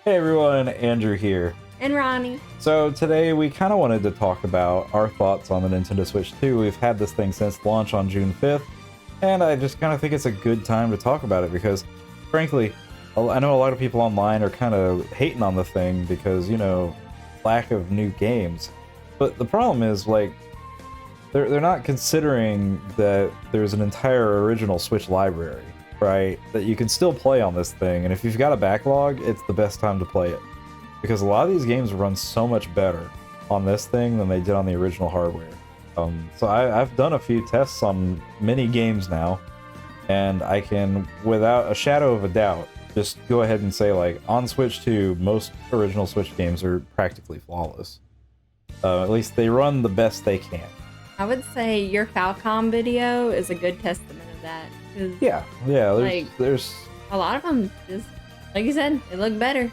Hey everyone, Andrew here. And Ronnie. So today we kind of wanted to talk about our thoughts on the Nintendo Switch 2. We've had this thing since launch on June 5th, and I just kind of think it's a good time to talk about it because, frankly, I know a lot of people online are kind of hating on the thing because, lack of new games. But the problem is, like, they're not considering that there's an entire original Switch library, right? That you can still play on this thing, and if you've got a backlog, it's the best time to play it. Because a lot of these games run so much better on this thing than they did on the original hardware. So I've done a few tests on many games now, and I can, without a shadow of a doubt, just go ahead and say, like, on Switch 2, most original Switch games are practically flawless. At least they run the best they can. I would say your Falcom video is a good testament of that. Yeah. There's a lot of them just, like you said, they look better.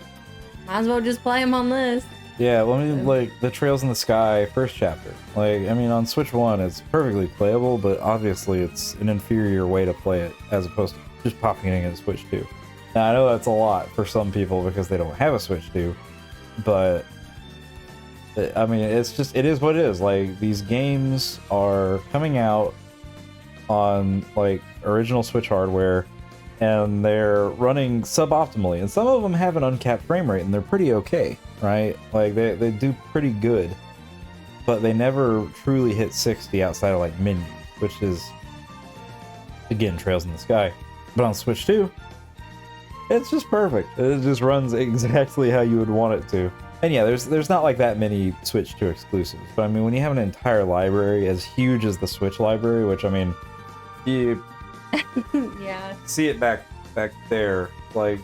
Might as well just play them on this. Yeah, like the Trails in the Sky first chapter. Like, I mean, on Switch 1, it's perfectly playable, but obviously it's an inferior way to play it as opposed to just popping it in Switch 2. Now, I know that's a lot for some people because they don't have a Switch 2, but I mean, it is what it is. Like, these games are coming out on, like, original Switch hardware, and they're running suboptimally, and some of them have an uncapped frame rate, and they're pretty okay, right? Like, they do pretty good, but they never truly hit 60 outside of, like, menus, which is, again, Trails in the Sky. But on Switch 2, it's just perfect. It just runs exactly how you would want it to. And yeah, there's not like that many Switch 2 exclusives, but I mean, when you have an entire library as huge as the Switch library, which, I mean, you Yeah. see it back there, like.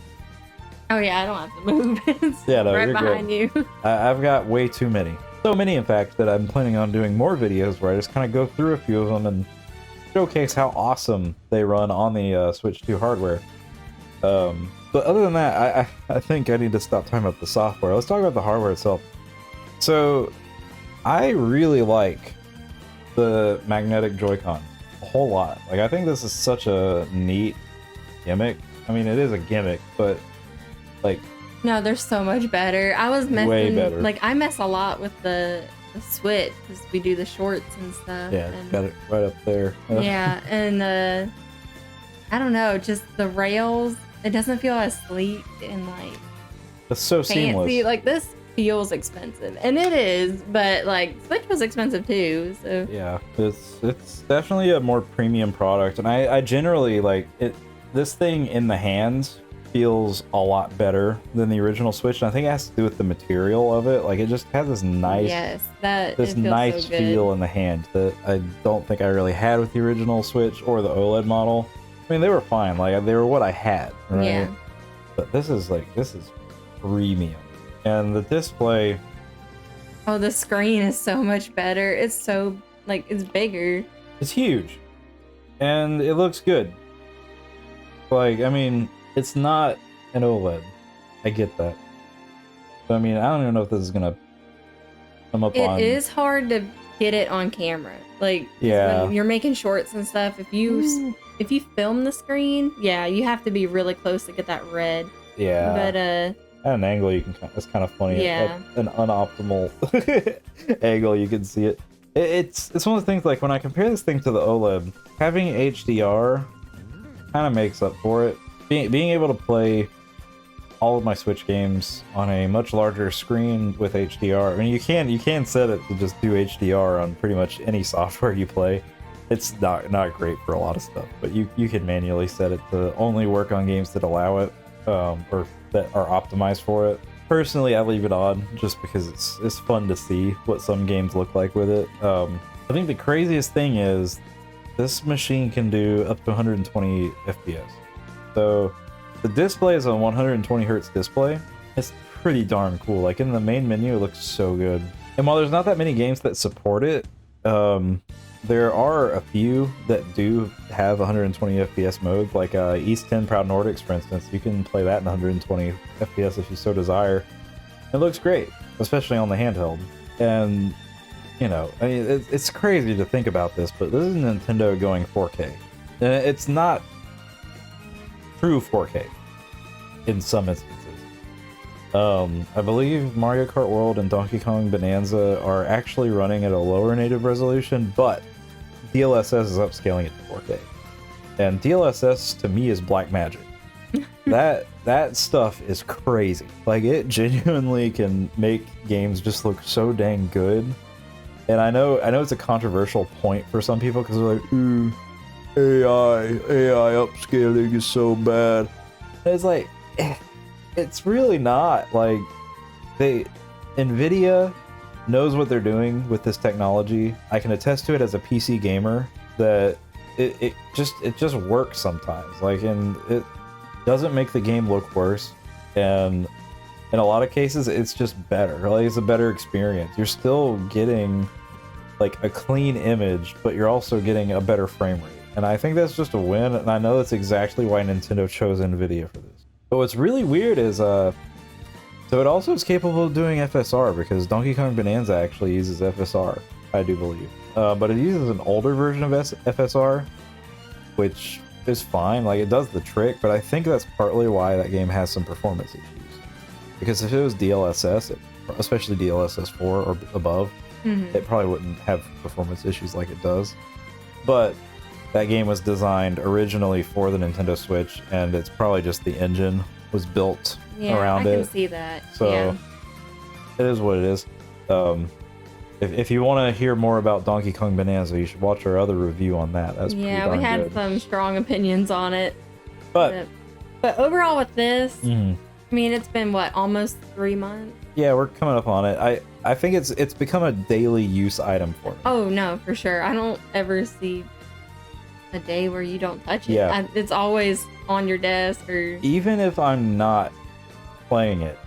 Oh yeah, I don't have to move. It's Yeah, no, right you're behind good. you. I've got way too many. So many, in fact, that I'm planning on doing more videos where I just kind of go through a few of them and showcase how awesome they run on the Switch 2 hardware. But other than that, I think I need to stop talking about the software. Let's talk about the hardware itself. So, I really like the magnetic Joy-Con a whole lot. Like, I think this is such a neat gimmick. I mean, it is a gimmick, but, like... No, they're so much better. I was messing... Way better. Like, I mess a lot with the Switch because we do the shorts and stuff. Yeah, and, got it right up there. Yeah, and I don't know, just the rails, it doesn't feel as sleek and, like... It's so fancy. seamless. Like, this feels expensive, and it is, but, like, Switch was expensive too, so... Yeah, it's definitely a more premium product, and I generally like it. This thing in the hands feels a lot better than the original Switch, and I think it has to do with the material of it. Like, it just has this nice, this nice so good. feel in the hand that I don't think I really had with the original Switch or the OLED model. I mean, they were fine, like they were what I had, right? Yeah. But this is premium, and the display. Oh, the screen is so much better. It's so, like, it's bigger. It's huge, and it looks good. Like, I mean, it's not an OLED. I get that. But, I mean, I don't even know if this is gonna come up on... It is hard to get it on camera. Like, yeah, when you're making shorts and stuff, if you film the screen, yeah, you have to be really close to get that red. yeah. But, at an angle, you can... It's kind of funny. Yeah. At an unoptimal angle, you can see it. It's one of the things, like, when I compare this thing to the OLED, having HDR kind of makes up for it. Being able to play all of my Switch games on a much larger screen with HDR. I mean, you can set it to just do HDR on pretty much any software you play. It's not great for a lot of stuff, but you can manually set it to only work on games that allow it, or that are optimized for it. Personally, I leave it on just because it's fun to see what some games look like with it. I think the craziest thing is this machine can do up to 120 FPS. So the display is a 120 hertz display. It's pretty darn cool. Like, in the main menu, it looks so good. And while there's not that many games that support it, there are a few that do have 120 FPS mode, like East 10 Proud Nordics, for instance. You can play that in 120 FPS if you so desire. It looks great, especially on the handheld. And, I mean, it's crazy to think about this, but this is Nintendo going 4K. And it's not true 4K in some instances. I believe Mario Kart World and Donkey Kong Bonanza are actually running at a lower native resolution, but DLSS is upscaling it to 4K. And DLSS to me is black magic. That stuff is crazy. Like, it genuinely can make games just look so dang good. And I know it's a controversial point for some people because they're like, ooh, AI upscaling is so bad. And it's like, it's really not. Like, NVIDIA knows what they're doing with this technology. I can attest to it as a PC gamer that it just works sometimes. Like, and it doesn't make the game look worse, and in a lot of cases it's just better. Like, it's a better experience. You're still getting like a clean image, but you're also getting a better frame rate, and I think that's just a win. And I know that's exactly why Nintendo chose NVIDIA for this. But what's really weird is so it also is capable of doing FSR, because Donkey Kong Bonanza actually uses FSR, I do believe, but it uses an older version of FSR, which is fine. Like, it does the trick, but I think that's partly why that game has some performance issues. Because if it was DLSS, especially DLSS 4 or above, it probably wouldn't have performance issues like it does. But that game was designed originally for the Nintendo Switch, and it's probably just the engine was built around it. I can see that. So yeah. It is what it is. If you want to hear more about Donkey Kong Bonanza, you should watch our other review on that. That's pretty darn we had good. some strong opinions on it. But overall with this, I mean, it's been what, almost 3 months? Yeah, we're coming up on it. I think it's become a daily use item for me. Oh no, for sure. I don't ever see a day where you don't touch it. Yeah. It's always on your desk, or even if I'm not playing it,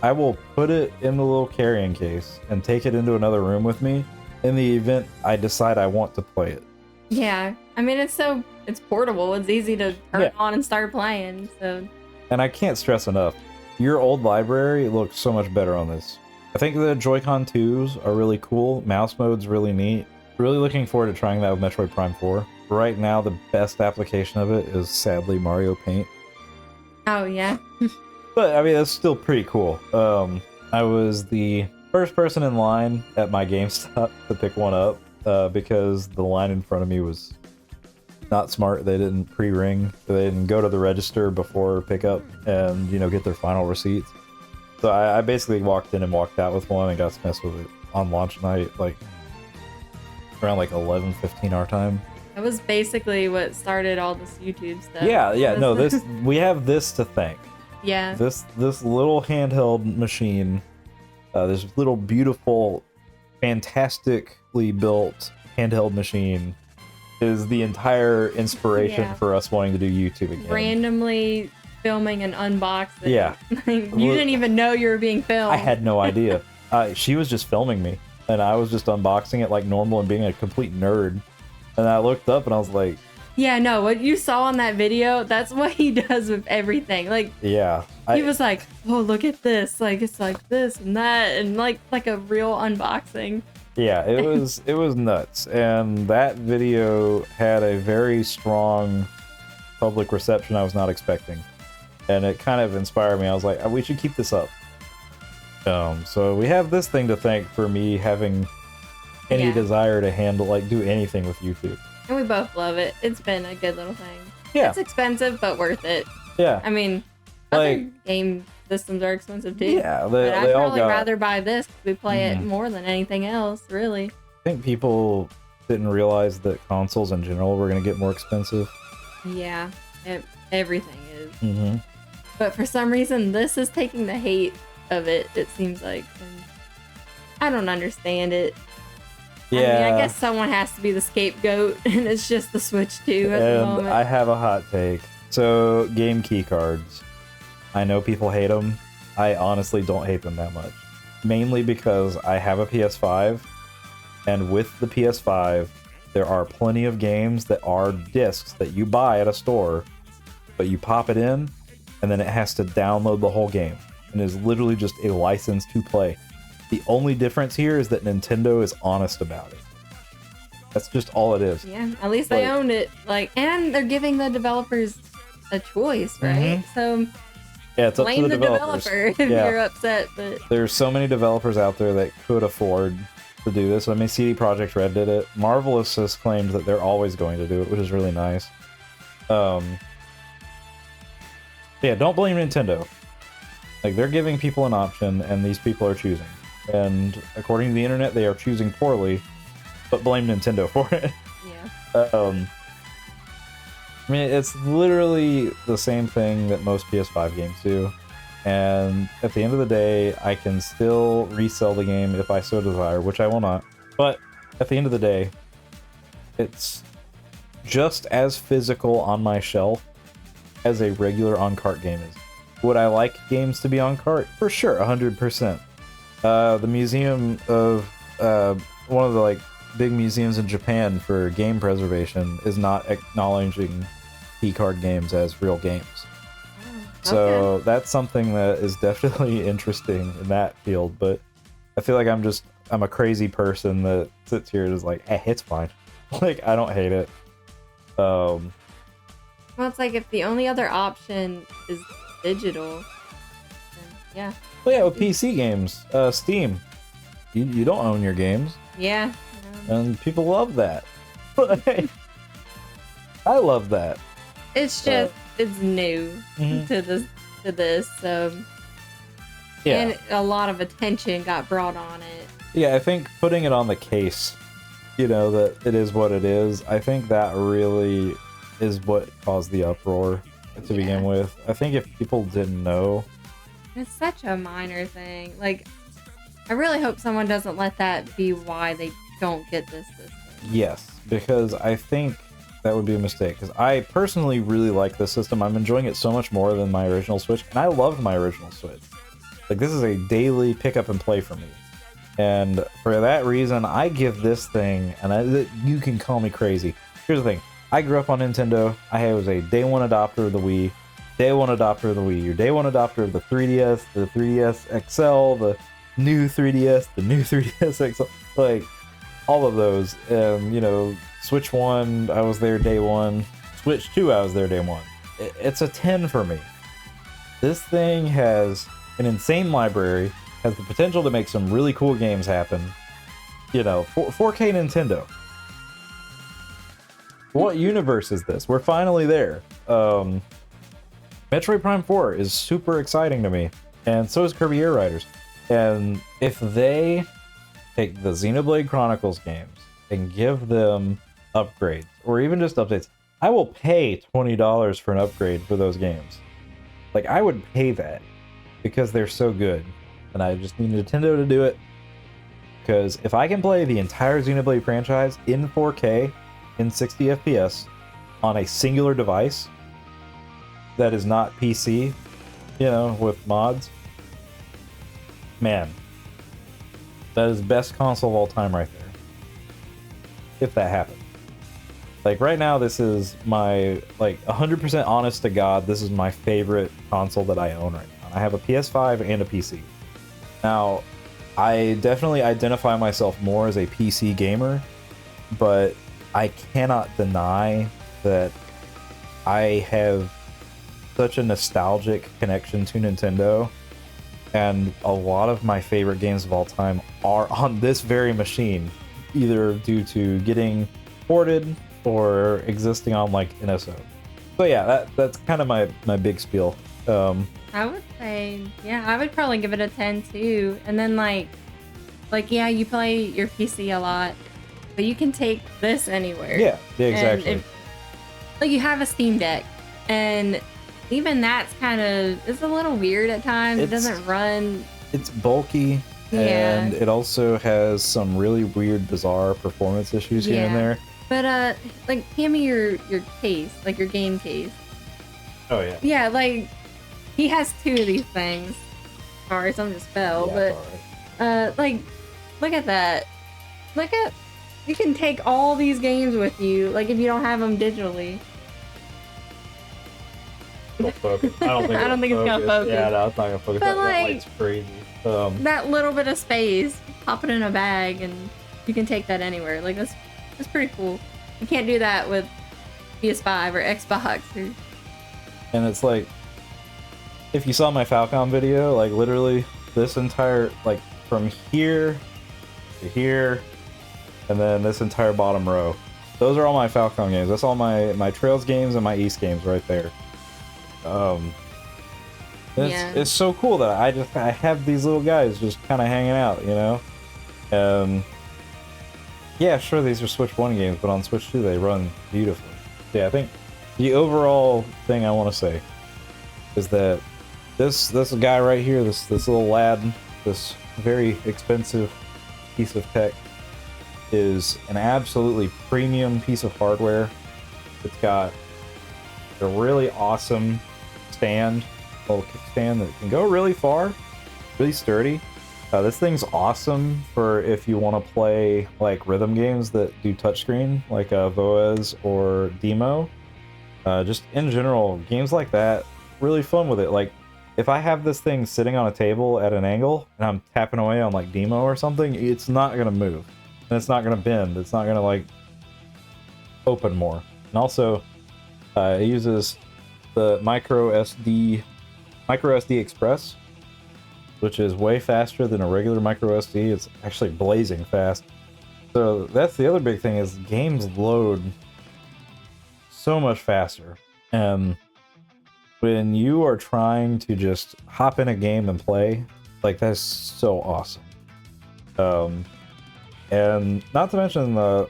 I will put it in the little carrying case and take it into another room with me in the event I decide I want to play it. Yeah, I mean, it's portable. It's easy to turn it on and start playing. So, and I can't stress enough, your old library looks so much better on this. I think the Joy-Con 2s are really cool. Mouse mode's really neat. Really looking forward to trying that with Metroid Prime 4. Right now, the best application of it is sadly Mario Paint. Oh yeah. But I mean, that's still pretty cool. I was the first person in line at my GameStop to pick one up because the line in front of me was not smart. They didn't pre-ring. They didn't go to the register before pickup and, get their final receipts. So I basically walked in and walked out with one and got to mess with it on launch night, like around like 11:15 our time. That was basically what started all this YouTube stuff. Yeah. No, we have this to thank. Yeah. This little handheld machine, this little beautiful, fantastically built handheld machine, is the entire inspiration for us wanting to do YouTube again. Randomly filming an unboxing. Yeah. You didn't even know you were being filmed. I had no idea. She was just filming me, and I was just unboxing it like normal and being a complete nerd. And I looked up and I was like, yeah, no, what you saw on that video, that's what he does with everything. Like, yeah, he was like, oh, look at this. Like, it's like this and that, and like a real unboxing. Yeah, it was nuts. And that video had a very strong public reception I was not expecting. And it kind of inspired me. I was like, we should keep this up. So we have this thing to thank for me having any desire to do anything with YouTube. And we both love it. It's been a good little thing. Yeah. It's expensive, but worth it. Yeah. I mean, other game systems are expensive too. Yeah, but I'd probably rather buy this because we play it more than anything else, really. I think people didn't realize that consoles in general were going to get more expensive. Yeah, everything is. But for some reason, this is taking the hate of it seems like. And I don't understand it. Yeah. I mean, I guess someone has to be the scapegoat, and it's just the Switch 2 at the moment. I have a hot take. So, game key cards. I know people hate them. I honestly don't hate them that much. Mainly because I have a PS5, and with the PS5, there are plenty of games that are discs that you buy at a store, but you pop it in, and then it has to download the whole game, and is literally just a license to play. The only difference here is that Nintendo is honest about it. That's just all it is. Yeah, at least they owned it. And they're giving the developers a choice, right? So Yeah, it's up to blame the the developers. developer if Yeah. you're upset. But There's so many developers out there that could afford to do this. I mean, CD Projekt Red did it. Marvelous has claimed that they're always going to do it, which is really nice. Yeah, don't blame Nintendo. Like, they're giving people an option, and these people are choosing. And according to the internet, they are choosing poorly, but blame Nintendo for it. yeah. I mean, it's literally the same thing that most PS5 games do. And at the end of the day, I can still resell the game if I so desire, which I will not. But at the end of the day, it's just as physical on my shelf as a regular on-cart game is. Would I like games to be on-cart? For sure, 100%. The museum of one of the like big museums in Japan for game preservation is not acknowledging keycard games as real games. So that's something that is definitely interesting in that field, but I feel like I'm a crazy person that sits here and is like, eh, it's fine. Like, I don't hate it. Well, it's like if the only other option is digital, then yeah. Well, yeah, with PC games, Steam, you don't own your games. Yeah. And people love that. I love that. It's just it's new to this. Yeah. And a lot of attention got brought on it. Yeah, I think putting it on the case, you know, that it is what it is, I think that really is what caused the uproar to begin with. I think if people didn't know... It's such a minor thing. Like, I really hope someone doesn't let that be why they don't get this system. Yes, because I think that would be a mistake. Because I personally really like this system. I'm enjoying it so much more than my original Switch. And I loved my original Switch. Like, this is a daily pick up and play for me. And for that reason, I give this thing, and you can call me crazy. Here's the thing. I grew up on Nintendo. I was a day one adopter of the Wii, day one adopter of the Wii, your day one adopter of the 3DS, the 3DS XL, the new 3DS, the new 3DS XL, like all of those. You know, Switch 1, I was there day one. Switch 2, I was there day one. It's a 10 for me. This thing has an insane library, has the potential to make some really cool games happen. You know, 4K Nintendo. What universe is this? We're finally there. Metroid Prime 4 is super exciting to me, and so is Kirby Air Riders. And if they take the Xenoblade Chronicles games and give them upgrades, or even just updates, I will pay $20 for an upgrade for those games. Like, I would pay that because they're so good. And I just need Nintendo to do it. Because if I can play the entire Xenoblade franchise in 4K, in 60 FPS, on a singular device that is not PC, you know, with mods, man, that is best console of all time right there. If that happens. Like, right now, this is my, like, 100% honest to God, this is my favorite console that I own right now. I have a PS5 and a PC. Now, I definitely identify myself more as a PC gamer, but I cannot deny that I have such a nostalgic connection to Nintendo, and a lot of my favorite games of all time are on this very machine, either due to getting ported or existing on like NSO. So yeah, that's kind of my big spiel. I would say, yeah, I would probably give it a 10 too. And then like yeah, you play your PC a lot, but you can take this anywhere. Yeah, exactly. Like, you have a Steam Deck, and even that's kind of, it's a little weird at times. It doesn't run. It's bulky, and it also has some really weird, bizarre performance issues here and there. But like, hand me your case, like your game case. Oh yeah. Yeah, like, he has 2 of these things. Sorry, some just fell, but like, look at that. You can take all these games with you, like, if you don't have them digitally. I don't think it's gonna focus. Yeah, no, it's not gonna focus. But that light's crazy. That little bit of space, pop it in a bag, and you can take that anywhere. Like, that's pretty cool. You can't do that with PS5 or Xbox. And it's like, if you saw my Falcon video, like literally this entire, like from here to here, and then this entire bottom row, those are all my Falcon games. That's all my Trails games and my East games right there. It's so cool that I have these little guys just kind of hanging out, you know. Yeah, sure, these are Switch 1 games, but on Switch 2 they run beautifully. Yeah, I think the overall thing I want to say is that this guy right here, this little lad, this very expensive piece of tech, is an absolutely premium piece of hardware. It's got a really awesome stand, little kickstand that can go really far, really sturdy. This thing's awesome for if you want to play like rhythm games that do touchscreen, like Voez or Demo. Just in general, games like that, really fun with it. Like if I have this thing sitting on a table at an angle and I'm tapping away on like Demo or something, it's not gonna move, and it's not gonna bend. It's not gonna like open more. And also, it uses the micro SD Express, which is way faster than a regular micro SD. It's actually blazing fast. So that's the other big thing, is games load so much faster. And when you are trying to just hop in a game and play, like that's so awesome. And not to mention the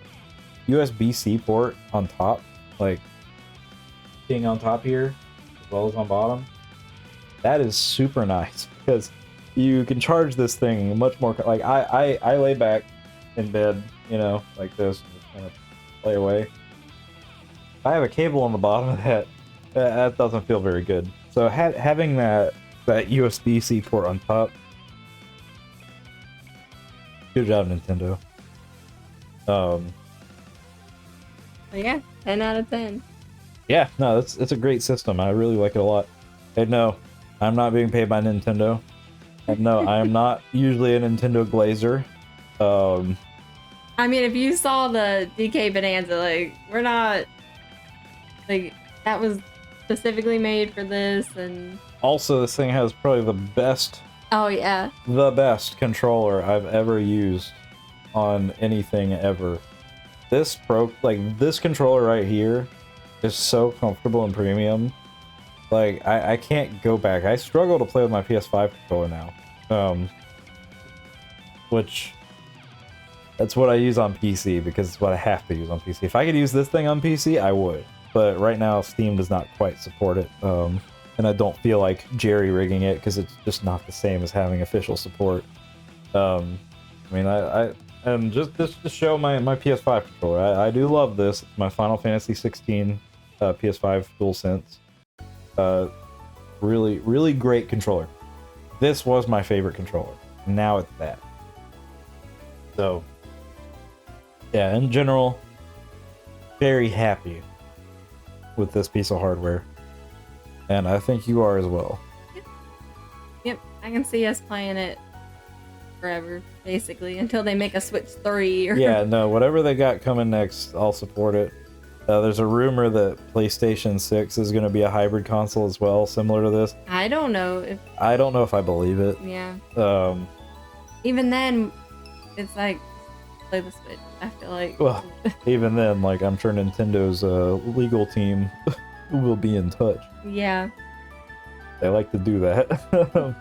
USB-C port on top, like being on top here as well as on bottom, that is super nice because you can charge this thing much more. Like I lay back in bed, you know, like this, and just kind of play away. If I have a cable on the bottom of that doesn't feel very good. So having that USB-C port on top, good job, Nintendo. Yeah, 10 out of 10. Yeah, no, it's a great system. I really like it a lot. And no, I'm not being paid by Nintendo. And no, I am not usually a Nintendo glazer. I mean, if you saw the DK Bonanza, like, we're not, like, that was specifically made for this, and... Also, this thing has probably the best... Oh, yeah. The best controller I've ever used on anything ever. This controller right here is so comfortable and premium. Like, I can't go back. I struggle to play with my PS5 controller now. Which, that's what I use on PC, because it's what I have to use on PC. If I could use this thing on PC, I would. But right now, Steam does not quite support it. And I don't feel like jerry-rigging it, because it's just not the same as having official support. I mean, and just to show my PS5 controller, I do love this. It's my Final Fantasy 16 PS5 DualSense. Really, really great controller. This was my favorite controller. Now it's that. So, yeah, in general, very happy with this piece of hardware. And I think you are as well. Yep, I can see us playing it forever, basically, until they make a Switch 3. Or... Yeah, no, whatever they got coming next, I'll support it. There's a rumor that PlayStation 6 is going to be a hybrid console as well, similar to this. I don't know if I believe it. Yeah. Even then, it's like, play the Switch, I feel like. Well, even then, like, I'm sure Nintendo's legal team will be in touch. Yeah. They like to do that. Well,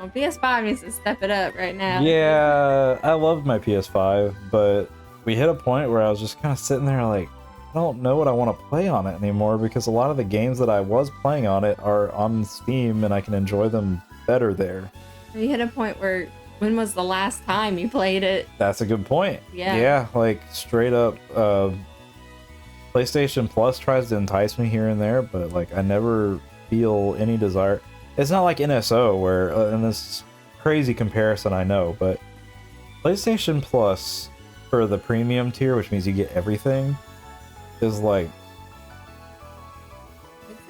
PS5 needs to step it up right now. Yeah, I love my PS5, but we hit a point where I was just kind of sitting there like, I don't know what I want to play on it anymore, because a lot of the games that I was playing on it are on Steam and I can enjoy them better there. We hit a point where, when was the last time you played it? That's a good point. Yeah. Yeah, like straight up, PlayStation Plus tries to entice me here and there, but like I never feel any desire. It's not like NSO where, and this crazy comparison I know, but PlayStation Plus for the premium tier, which means you get everything, is like,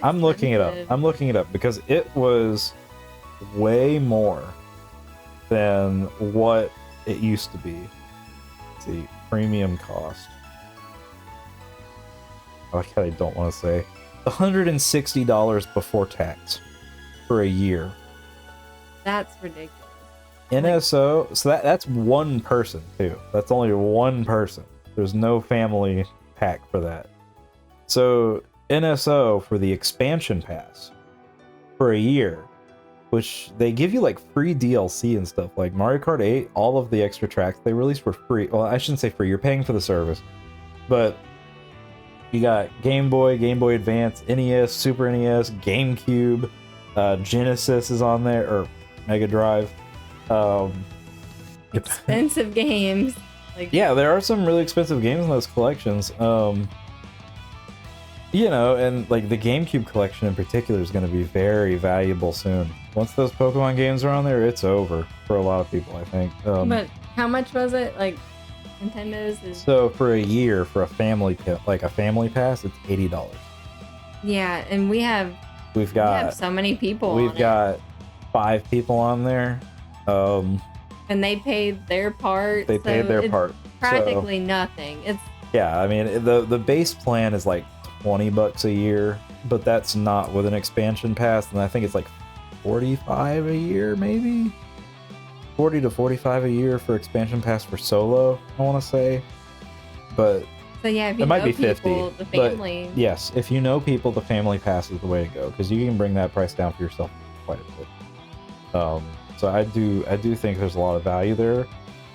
I'm looking it up because it was way more than what it used to be. Let's see, premium cost. I like how I don't want to say $160 before tax. for a year. That's ridiculous. NSO, so that's one person too. That's only one person. There's no family pack for that. So NSO for the expansion pass for a year, which they give you like free DLC and stuff like Mario Kart 8, all of the extra tracks they released were free. Well, I shouldn't say free, you're paying for the service. But you got Game Boy, Game Boy Advance, NES, Super NES, GameCube, Genesis is on there, or Mega Drive. Expensive games. Like, yeah, there are some really expensive games in those collections. You know, and like the GameCube collection in particular is going to be very valuable soon. Once those Pokemon games are on there, it's over for a lot of people, I think. But how much was it? Like Nintendo's is... So for a year, for a family pass, it's $80. Yeah, and we have so many people. We've got 5 people on there. And they paid their part. They paid their part. Practically nothing. It's yeah, I mean the base plan is like $20 a year, but that's not with an expansion pass, and I think it's like $45 a year, maybe $40 to $45 a year for expansion pass for solo, I want to say. But so yeah, if you it might know be people, 50. the family. But yes, if you know people, the family pass is the way to go, because you can bring that price down for yourself quite a bit. So I do think there's a lot of value there.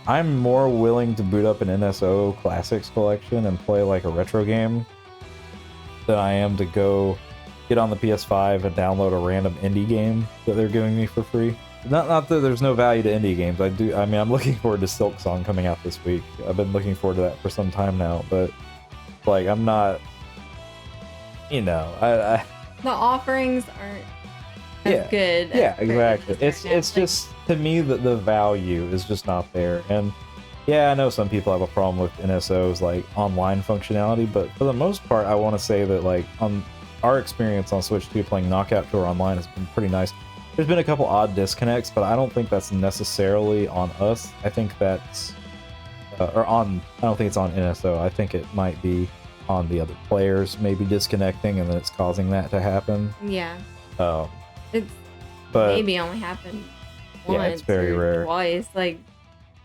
I'm more willing to boot up an NSO Classics collection and play like a retro game than I am to go get on the PS5 and download a random indie game that they're giving me for free. Not that there's no value to indie games. I mean, I'm looking forward to Silk Song coming out this week. I've been looking forward to that for some time now, but like I'm not, you know, I the offerings aren't good. Yeah, exactly. It's just, to me, that the value is just not there. And yeah, I know some people have a problem with NSO's like online functionality, but for the most part, I want to say that like on our experience on Switch 2 playing Knockout Tour online has been pretty nice. There's been a couple odd disconnects, but I don't think that's necessarily on us. I think that's I don't think it's on NSO. I think it might be on the other players maybe disconnecting, and then it's causing that to happen. Yeah. It's maybe only happened once. Yeah, it's very rare. Twice, like,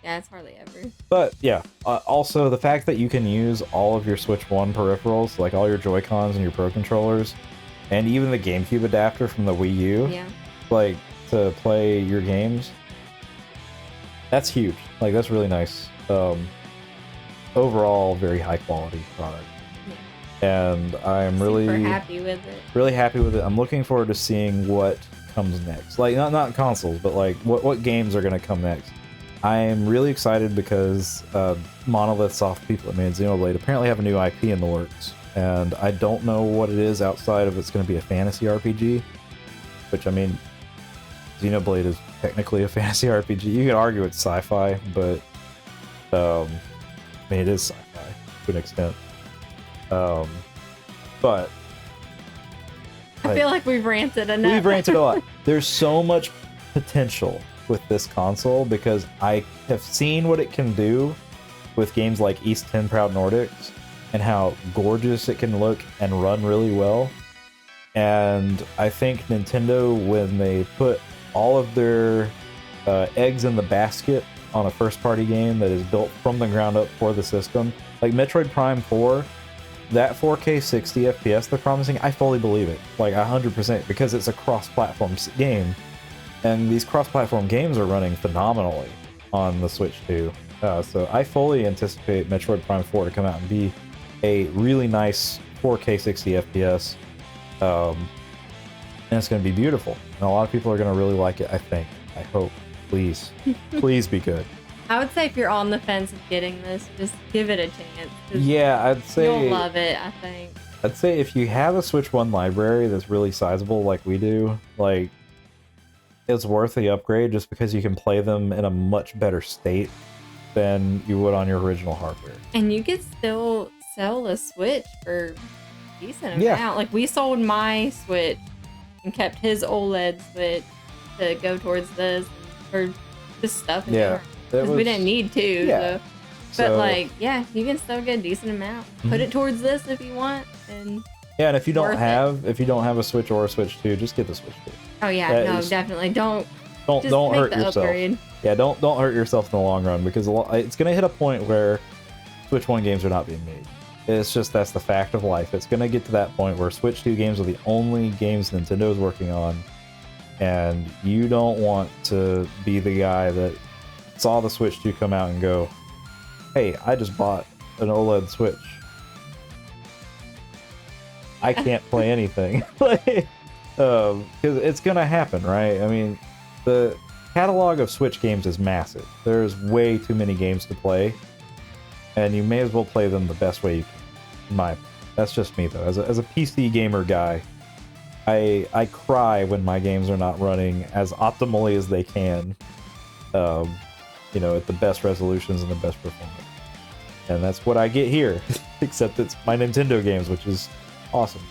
yeah, it's hardly ever. But yeah, also the fact that you can use all of your Switch 1 peripherals, like all your Joy-Cons and your Pro Controllers, and even the GameCube adapter from the Wii U, like to play your games, that's huge. Like that's really nice. Overall, very high quality product. And I'm really happy with it. Really happy with it. I'm looking forward to seeing what comes next. Like not consoles, but like what games are going to come next. I'm really excited because Monolith Soft people that made Xenoblade apparently have a new IP in the works, and I don't know what it is outside of it's going to be a fantasy RPG. Which I mean, Xenoblade is technically a fantasy RPG. You can argue it's sci-fi, but I mean it is sci-fi to an extent. But I feel like we've ranted enough. We've ranted a lot. There's so much potential with this console because I have seen what it can do with games like East 10 Proud Nordics and how gorgeous it can look and run really well. And I think Nintendo, when they put all of their eggs in the basket on a first-party game that is built from the ground up for the system, like Metroid Prime 4, that 4K 60 FPS they're promising, I fully believe it, like 100%, because it's a cross-platform game, and these cross-platform games are running phenomenally on the Switch 2. So I fully anticipate Metroid Prime 4 to come out and be a really nice 4K 60 FPS, and it's going to be beautiful. And a lot of people are going to really like it, I think. I hope. Please. Please be good. I would say if you're on the fence of getting this, just give it a chance. Yeah, I'd say you'll love it, I think. I'd say if you have a Switch 1 library that's really sizable like we do, like, it's worth the upgrade just because you can play them in a much better state than you would on your original hardware. And you could still sell the Switch for a decent amount. Like, we sold my Switch and kept his OLED Switch to go towards this for just stuff. Because we didn't need to. Yeah. But like, yeah, you can still get a decent amount. Put it towards this if you want, and Yeah, and if you don't Worth it. have a Switch or a Switch 2, just get the Switch 2. Oh yeah, That no, is- definitely don't Don't make hurt the yourself. upgrade. Yeah, don't hurt yourself in the long run, because it's gonna hit a point where Switch 1 games are not being made. It's just, that's the fact of life. It's gonna get to that point where Switch 2 games are the only games Nintendo's working on, and you don't want to be the guy that saw the Switch 2 come out and go, hey, I just bought an OLED Switch. I can't play anything. Because it's gonna happen, right? I mean, the catalog of Switch games is massive. There's way too many games to play, and you may as well play them the best way you can. In my opinion. That's just me though. As a PC gamer guy, I cry when my games are not running as optimally as they can. You know, at the best resolutions and the best performance. And that's what I get here, except it's my Nintendo games, which is awesome.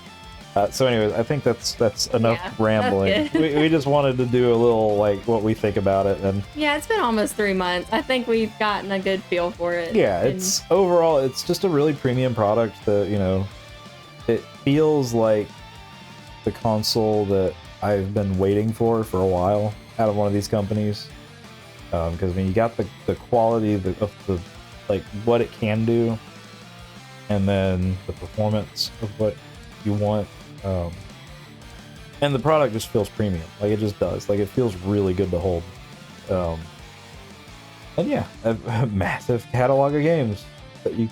So anyways, I think that's enough rambling. We just wanted to do a little, like, what we think about it. And yeah, it's been almost 3 months. I think we've gotten a good feel for it. yeah, it's overall, it's just a really premium product that, you know, it feels like the console that I've been waiting for a while out of one of these companies. Because I mean, you got the quality of the like what it can do, and then the performance of what you want, and the product just feels premium. Like, it just does. Like, it feels really good to hold. And yeah, a massive catalog of games that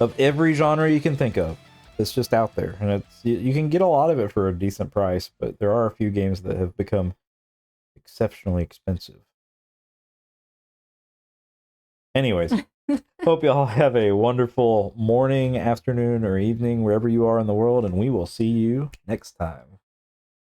of every genre you can think of. It's just out there, and you can get a lot of it for a decent price, but there are a few games that have become exceptionally expensive. Anyways, hope you all have a wonderful morning, afternoon, or evening, wherever you are in the world, and we will see you next time.